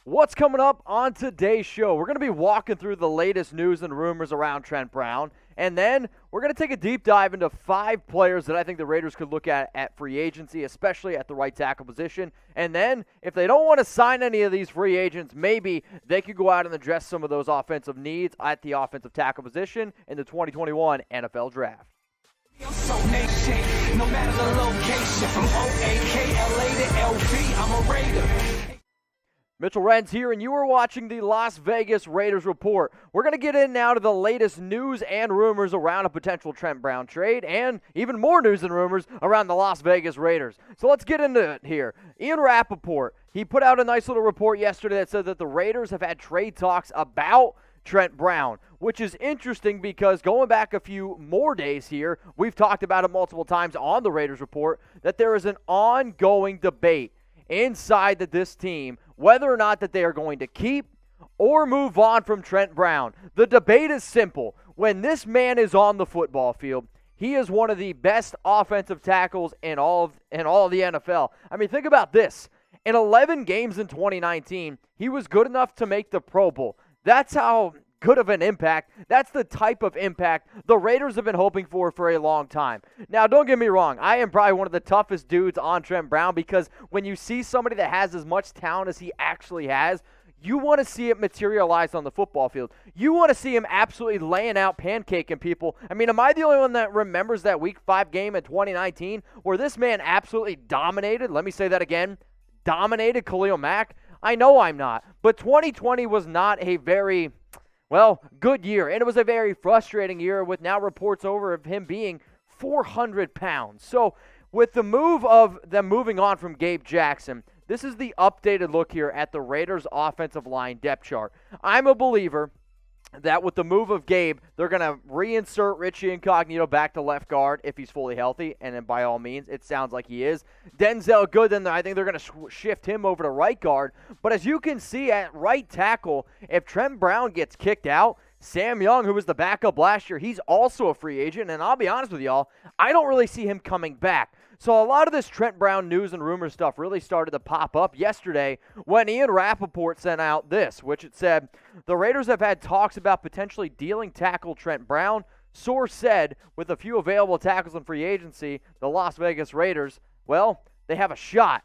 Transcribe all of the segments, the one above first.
What's coming up on today's show? We're going to be walking through the latest news and rumors around Trent Brown, and then we're going to take a deep dive into 5 players that I think the Raiders could look at free agency, especially at the right tackle position. And then, if they don't want to sign any of these free agents, maybe they could go out and address some of those offensive needs at the offensive tackle position in the 2021 NFL Draft. So nation, no matter the location, from OAKLA to LV, I'm a Raider. Mitchell Renz here, and you are watching the Las Vegas Raiders Report. We're going to get in now to the latest news and rumors around a potential Trent Brown trade, and even more news and rumors around the Las Vegas Raiders. So let's get into it here. Ian Rapoport, he put out a nice little report yesterday that said that the Raiders have had trade talks about Trent Brown, which is interesting because going back a few more days here, we've talked about it multiple times on the Raiders Report, that there is an ongoing debate inside this team whether or not that they are going to keep or move on from Trent Brown. The debate is simple. When this man is on the football field, he is one of the best offensive tackles in all of the NFL. I mean, think about this. In 11 games in 2019, he was good enough to make the Pro Bowl. That's how good of an impact. That's the type of impact the Raiders have been hoping for a long time. Now, don't get me wrong. I am probably one of the toughest dudes on Trent Brown because when you see somebody that has as much talent as he actually has, you want to see it materialize on the football field. You want to see him absolutely laying out, pancaking people. I mean, am I the only one that remembers that Week 5 game in 2019 where this man absolutely dominated? Let me say that again. Dominated Khalil Mack? I know I'm not. But 2020 was not a very good year. And it was a very frustrating year with now reports over of him being 400 pounds. So with the move of them moving on from Gabe Jackson, this is the updated look here at the Raiders offensive line depth chart. I'm a believer that with the move of Gabe, they're going to reinsert Richie Incognito back to left guard if he's fully healthy, and then by all means, it sounds like he is. Denzel Gooden, I think they're going to shift him over to right guard. But as you can see at right tackle, if Trent Brown gets kicked out, Sam Young, who was the backup last year, he's also a free agent, and I'll be honest with y'all, I don't really see him coming back. So a lot of this Trent Brown news and rumor stuff really started to pop up yesterday when Ian Rapoport sent out this, which it said, the Raiders have had talks about potentially dealing tackle Trent Brown. Source said, with a few available tackles in free agency, the Las Vegas Raiders, they have a shot.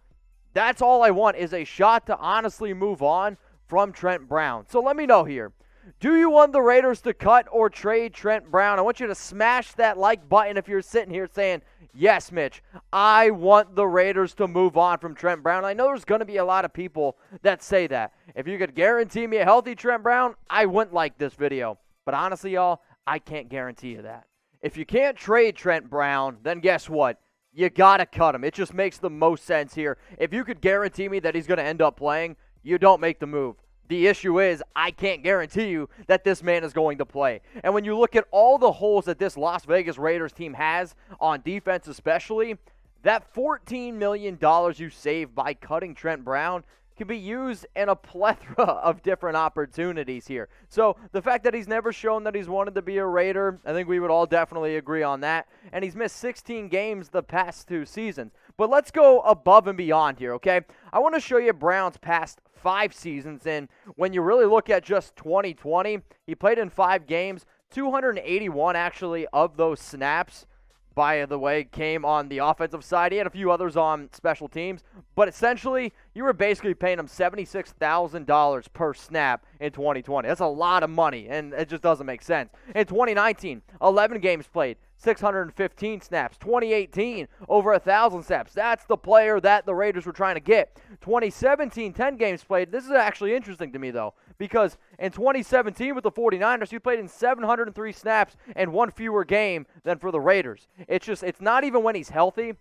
That's all I want is a shot to honestly move on from Trent Brown. So let me know here. Do you want the Raiders to cut or trade Trent Brown? I want you to smash that like button if you're sitting here saying, yes, Mitch, I want the Raiders to move on from Trent Brown. I know there's going to be a lot of people that say that. If you could guarantee me a healthy Trent Brown, I wouldn't like this video. But honestly, y'all, I can't guarantee you that. If you can't trade Trent Brown, then guess what? You got to cut him. It just makes the most sense here. If you could guarantee me that he's going to end up playing, you don't make the move. The issue is I can't guarantee you that this man is going to play. And when you look at all the holes that this Las Vegas Raiders team has on defense especially, that $14 million you save by cutting Trent Brown can be used in a plethora of different opportunities here. So the fact that he's never shown that he's wanted to be a Raider, I think we would all definitely agree on that. And he's missed 16 games the past 2 seasons. But let's go above and beyond here, okay? I want to show you Brown's past 5 seasons, and when you really look at just 2020, he played in 5 games, 281 actually of those snaps, by the way, came on the offensive side. He had a few others on special teams, but essentially, you were basically paying him $76,000 per snap in 2020. That's a lot of money, and it just doesn't make sense. In 2019, 11 games played, 615 snaps. 2018, over 1,000 snaps. That's the player that the Raiders were trying to get. 2017, 10 games played. This is actually interesting to me, though, because in 2017 with the 49ers, he played in 703 snaps and 1 fewer game than for the Raiders. It's not even when he's healthy.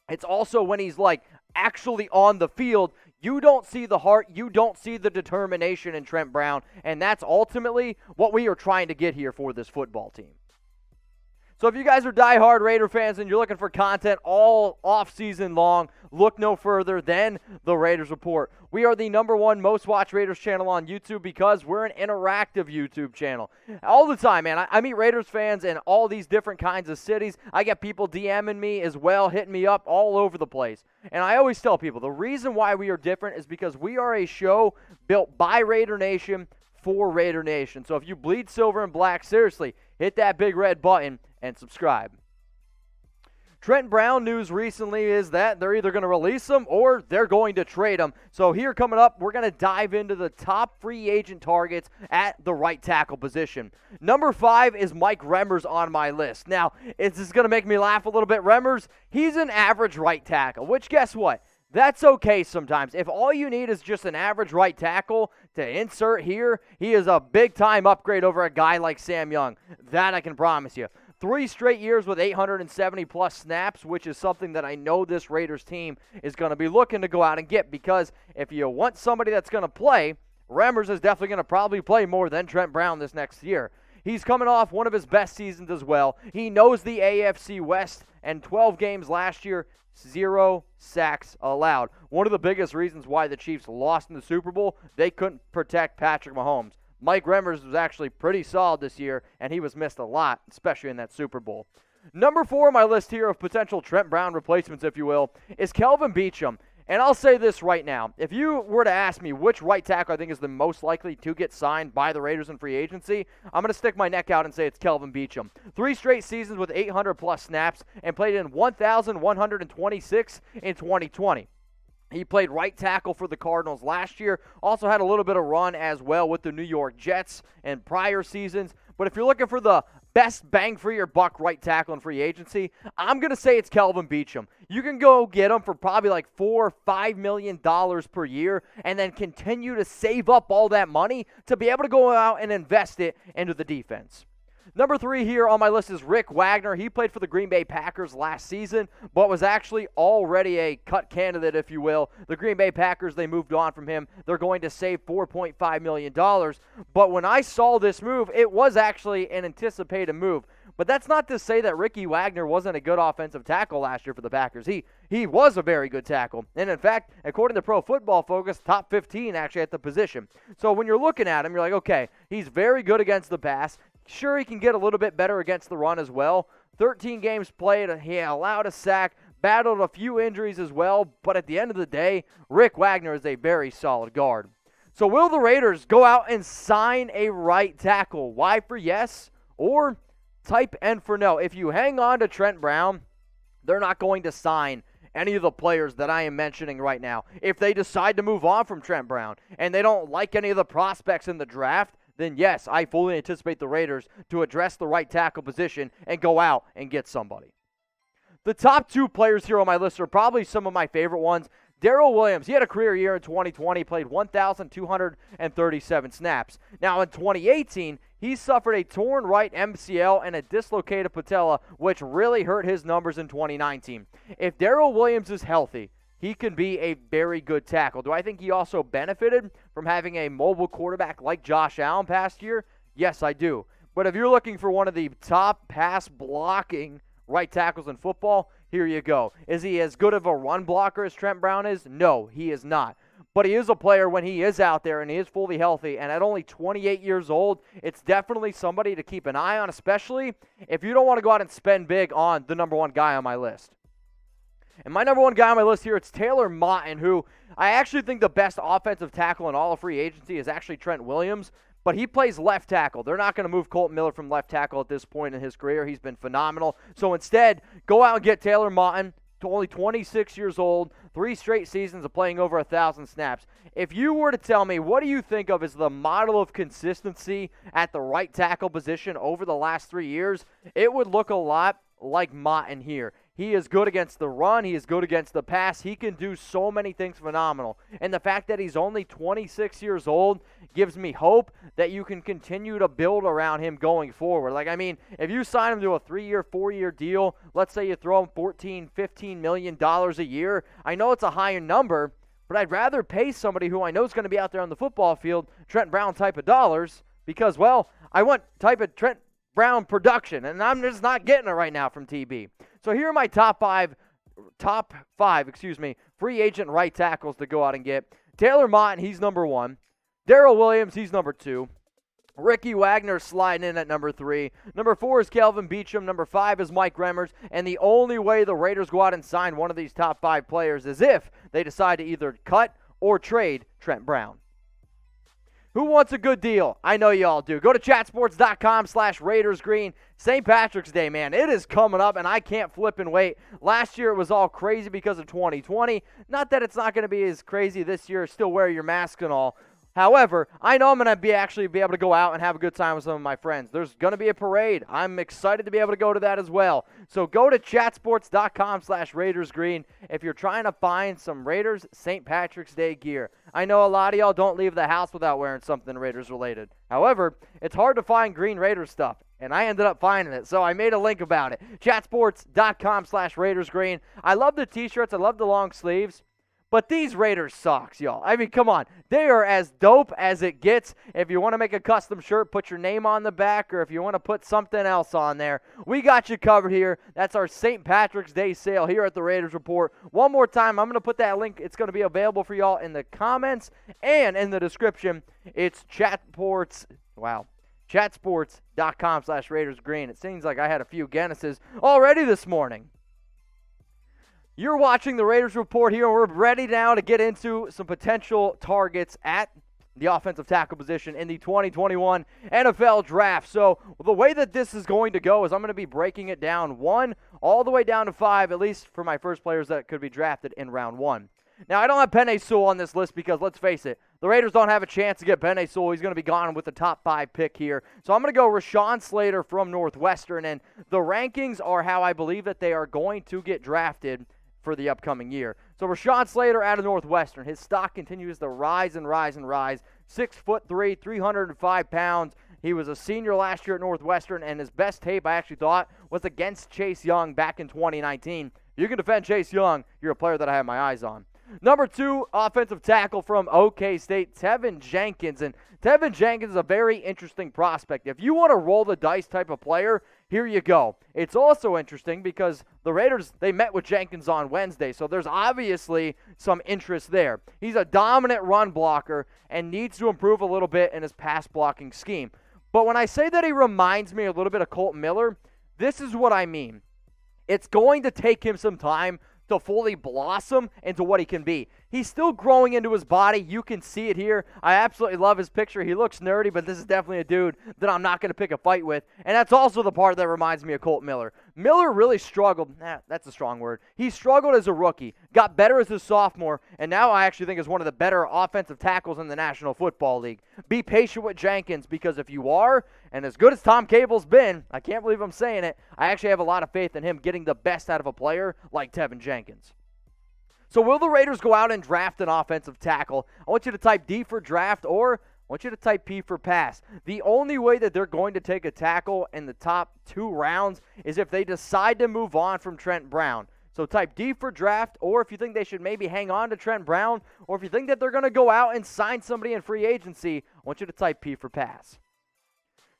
It's also when he's, actually on the field. You don't see the heart. You don't see the determination in Trent Brown, and that's ultimately what we are trying to get here for this football team. So if you guys are diehard Raider fans and you're looking for content all off-season long, look no further than the Raiders Report. We are the #1 most watched Raiders channel on YouTube because we're an interactive YouTube channel. All the time, man. I meet Raiders fans in all these different kinds of cities. I get people DMing me as well, hitting me up all over the place. And I always tell people the reason why we are different is because we are a show built by Raider Nation for Raider Nation. So if you bleed silver and black, seriously, hit that big red button and subscribe. Trent Brown news recently is that they're either going to release him or they're going to trade him. So here coming up, we're going to dive into the top free agent targets at the right tackle position. Number 5 is Mike Remmers on my list. Now, this is going to make me laugh a little bit. Remmers, he's an average right tackle, which guess what? That's okay sometimes. If all you need is just an average right tackle to insert here, he is a big-time upgrade over a guy like Sam Young. That I can promise you. 3 straight years with 870-plus snaps, which is something that I know this Raiders team is going to be looking to go out and get, because if you want somebody that's going to play, Remmers is definitely going to probably play more than Trent Brown this next year. He's coming off one of his best seasons as well. He knows the AFC West, and 12 games last year, 0 sacks allowed. One of the biggest reasons why the Chiefs lost in the Super Bowl, they couldn't protect Patrick Mahomes. Mike Remmers was actually pretty solid this year, and he was missed a lot, especially in that Super Bowl. Number 4 on my list here of potential Trent Brown replacements, if you will, is Kelvin Beachum. And I'll say this right now. If you were to ask me which right tackle I think is the most likely to get signed by the Raiders in free agency, I'm going to stick my neck out and say it's Kelvin Beachum. 3 straight seasons with 800-plus snaps and played in 1,126 in 2020. He played right tackle for the Cardinals last year. Also had a little bit of run as well with the New York Jets in prior seasons. But if you're looking for the best bang for your buck right tackle in free agency, I'm going to say it's Kelvin Beachum. You can go get him for probably like $4 or $5 million per year and then continue to save up all that money to be able to go out and invest it into the defense. Number 3 here on my list is Rick Wagner. He played for the Green Bay Packers last season, but was actually already a cut candidate, if you will. The Green Bay Packers, they moved on from him. They're going to save $4.5 million. But when I saw this move, it was actually an anticipated move. But that's not to say that Ricky Wagner wasn't a good offensive tackle last year for the Packers. He was a very good tackle. And in fact, according to Pro Football Focus, top 15 actually at the position. So when you're looking at him, you're like, okay, he's very good against the pass. Sure, he can get a little bit better against the run as well. 13 games played, he allowed a sack, battled a few injuries as well, but at the end of the day, Rick Wagner is a very solid guard. So will the Raiders go out and sign a right tackle? Y for yes, or type N for no? If you hang on to Trent Brown, they're not going to sign any of the players that I am mentioning right now. If they decide to move on from Trent Brown and they don't like any of the prospects in the draft, then yes, I fully anticipate the Raiders to address the right tackle position and go out and get somebody. The top 2 players here on my list are probably some of my favorite ones. Darrell Williams, he had a career year in 2020, played 1,237 snaps. Now in 2018, he suffered a torn right MCL and a dislocated patella, which really hurt his numbers in 2019. If Darrell Williams is healthy, he can be a very good tackle. Do I think he also benefited from having a mobile quarterback like Josh Allen past year? Yes, I do. But if you're looking for one of the top pass blocking right tackles in football, here you go. Is he as good of a run blocker as Trent Brown is? No, he is not. But he is a player when he is out there and he is fully healthy. And at only 28 years old, it's definitely somebody to keep an eye on, especially if you don't want to go out and spend big on the #1 guy on my list. And my #1 guy on my list here, it's Taylor Motton, who I actually think the best offensive tackle in all of free agency is actually Trent Williams, but he plays left tackle. They're not going to move Colton Miller from left tackle at this point in his career. He's been phenomenal. So instead, go out and get Taylor Motton, only 26 years old, 3 straight seasons of playing over 1,000 snaps. If you were to tell me, what do you think of as the model of consistency at the right tackle position over the last 3 years, it would look a lot like Motton here. He is good against the run. He is good against the pass. He can do so many things phenomenal. And the fact that he's only 26 years old gives me hope that you can continue to build around him going forward. Like, I mean, if you sign him to a 3-year, 4-year deal, let's say you throw him $14, $15 million a year, I know it's a higher number, but I'd rather pay somebody who I know is going to be out there on the football field, Trent Brown type of dollars, because, well, I want type of Trent Brown production, and I'm just not getting it right now from TB. So here are my top five, free agent right tackles to go out and get. Taylor Mott, he's number 1. Darrell Williams, he's number 2. Ricky Wagner sliding in at number 3. Number 4 is Kelvin Beachum. Number 5 is Mike Remmers. And the only way the Raiders go out and sign one of these top 5 players is if they decide to either cut or trade Trent Brown. Who wants a good deal? I know you all do. Go to chatsports.com/RaidersGreen. St. Patrick's Day, man. It is coming up, and I can't flip and wait. Last year, it was all crazy because of 2020. Not that it's not going to be as crazy this year. Still wear your mask and all. However, I know I'm going to actually be able to go out and have a good time with some of my friends. There's going to be a parade. I'm excited to be able to go to that as well. So go to chatsports.com/RaidersGreen if you're trying to find some Raiders St. Patrick's Day gear. I know a lot of y'all don't leave the house without wearing something Raiders related. However, it's hard to find Green Raiders stuff, and I ended up finding it, so I made a link about it. chatsports.com/RaidersGreen. I love the t-shirts. I love the long sleeves. But these Raiders socks, y'all. I mean, come on. They are as dope as it gets. If you want to make a custom shirt, put your name on the back, or if you want to put something else on there, we got you covered here. That's our St. Patrick's Day sale here at the Raiders Report. One more time, I'm going to put that link. It's going to be available for y'all in the comments and in the description. It's chatsports.com/RaidersGreen. It seems like I had a few Guinnesses already this morning. You're watching the Raiders Report here, and we're ready now to get into some potential targets at the offensive tackle position in the 2021 NFL Draft. So the way that this is going to go is I'm going to be breaking it down 1 all the way down to 5, at least for my first players that could be drafted in round 1. Now, I don't have Penei Sewell on this list because, let's face it, the Raiders don't have a chance to get Penei Sewell. He's going to be gone with the top 5 pick here. So I'm going to go Rashawn Slater from Northwestern, and the rankings are how I believe that they are going to get drafted for the upcoming year. So Rashawn Slater out of Northwestern. His stock continues to rise and rise and rise. 6'3", 305 pounds. He was a senior last year at Northwestern, and his best tape, I actually thought, was against Chase Young back in 2019. You can defend Chase Young, you're a player that I have my eyes on. Number 2, offensive tackle from OK State, Tevin Jenkins. And Tevin Jenkins is a very interesting prospect. If you want to roll the dice type of player, here you go. It's also interesting because the Raiders, they met with Jenkins on Wednesday, so there's obviously some interest there. He's a dominant run blocker and needs to improve a little bit in his pass blocking scheme. But when I say that he reminds me a little bit of Colton Miller, this is what I mean. It's going to take him some time to fully blossom into what he can be. He's still growing into his body. You can see it here. I absolutely love his picture. He looks nerdy, but this is definitely a dude that I'm not going to pick a fight with. And that's also the part that reminds me of Colt Miller. Miller really struggled. That's a strong word. He struggled as a rookie, got better as a sophomore, and now I actually think is one of the better offensive tackles in the National Football League. Be patient with Jenkins, because if you are, and as good as Tom Cable's been, I can't believe I'm saying it, I actually have a lot of faith in him getting the best out of a player like Tevin Jenkins. So will the Raiders go out and draft an offensive tackle? I want you to type D for draft, or I want you to type P for pass. The only way that they're going to take a tackle in the top 2 rounds is if they decide to move on from Trent Brown. So type D for draft, or if you think they should maybe hang on to Trent Brown, or if you think that they're going to go out and sign somebody in free agency, I want you to type P for pass.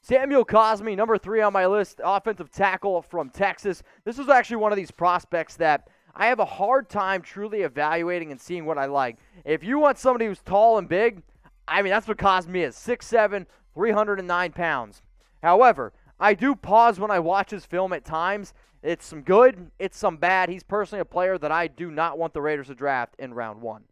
Samuel Cosmi, number 3 on my list, offensive tackle from Texas. This was actually one of these prospects that I have a hard time truly evaluating and seeing what I like. If you want somebody who's tall and big, I mean, that's what Cosmi is, 6'7", 309 pounds. However, I do pause when I watch his film at times. It's some good, it's some bad. He's personally a player that I do not want the Raiders to draft in round 1.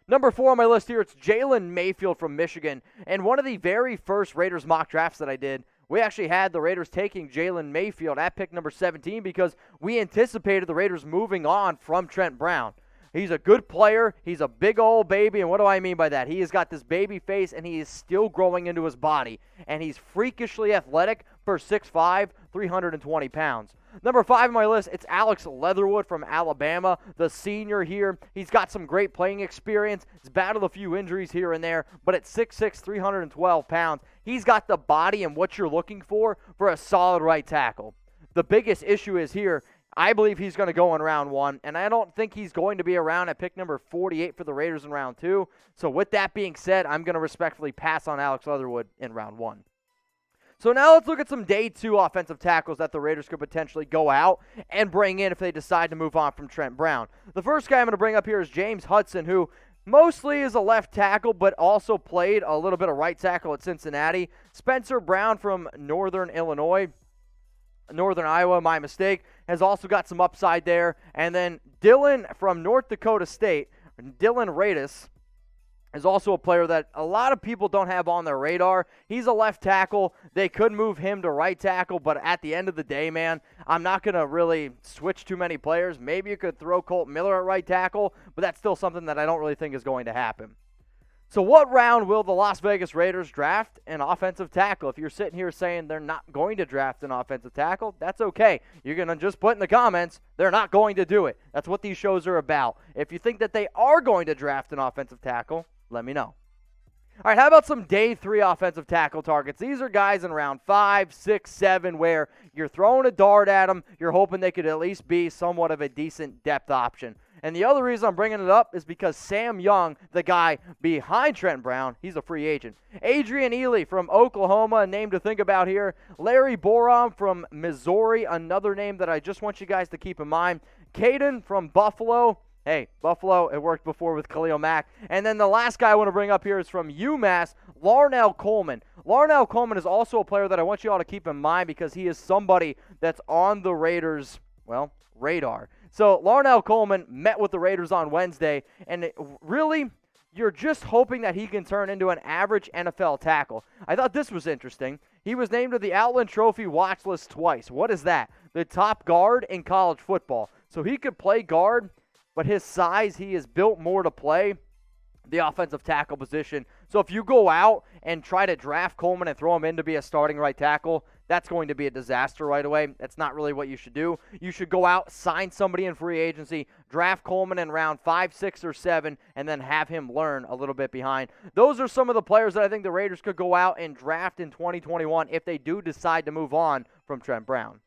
Number 4 on my list here, it's Jalen Mayfield from Michigan. And one of the very first Raiders mock drafts that I did, we actually had the Raiders taking Jalen Mayfield at pick number 17 because we anticipated the Raiders moving on from Trent Brown. He's a good player. He's a big old baby, and what do I mean by that? He has got this baby face, and he is still growing into his body, and he's freakishly athletic for 6'5", 320 pounds. Number 5 on my list, it's Alex Leatherwood from Alabama, the senior here. He's got some great playing experience. He's battled a few injuries here and there, but at 6'6", 312 pounds, he's got the body and what you're looking for a solid right tackle. The biggest issue is here, I believe he's going to go in round 1, and I don't think he's going to be around at pick number 48 for the Raiders in round 2. So with that being said, I'm going to respectfully pass on Alex Leatherwood in round 1. So now let's look at some day 2 offensive tackles that the Raiders could potentially go out and bring in if they decide to move on from Trent Brown. The first guy I'm going to bring up here is James Hudson, who mostly is a left tackle, but also played a little bit of right tackle at Cincinnati. Spencer Brown from Northern Iowa, my mistake, has also got some upside there. And then Dylan from North Dakota State, Dylan Radis, is also a player that a lot of people don't have on their radar. He's a left tackle. They could move him to right tackle, but at the end of the day, man, I'm not going to really switch too many players. Maybe you could throw Colt Miller at right tackle, but that's still something that I don't really think is going to happen. So what round will the Las Vegas Raiders draft an offensive tackle? If you're sitting here saying they're not going to draft an offensive tackle, that's okay. You're going to just put in the comments, they're not going to do it. That's what these shows are about. If you think that they are going to draft an offensive tackle, let me know. All right, how about some day 3 offensive tackle targets? These are guys in round 5, 6, 7 where you're throwing a dart at them. You're hoping they could at least be somewhat of a decent depth option. And the other reason I'm bringing it up is because Sam Young, the guy behind Trent Brown, he's a free agent. Adrian Ely from Oklahoma, a name to think about here. Larry Borom from Missouri, another name that I just want you guys to keep in mind. Caden from Buffalo. Hey, Buffalo, it worked before with Khalil Mack. And then the last guy I want to bring up here is from UMass, Larnell Coleman. Larnell Coleman is also a player that I want you all to keep in mind because he is somebody that's on the Raiders', radar. So Larnell Coleman met with the Raiders on Wednesday, and really, you're just hoping that he can turn into an average NFL tackle. I thought this was interesting. He was named to the Outland Trophy watch list twice. What is that? The top guard in college football. So he could play guard, but his size, he is built more to play the offensive tackle position. So if you go out and try to draft Coleman and throw him in to be a starting right tackle, that's going to be a disaster right away. That's not really what you should do. You should go out, sign somebody in free agency, draft Coleman in round 5, 6, or 7, and then have him learn a little bit behind. Those are some of the players that I think the Raiders could go out and draft in 2021 if they do decide to move on from Trent Brown.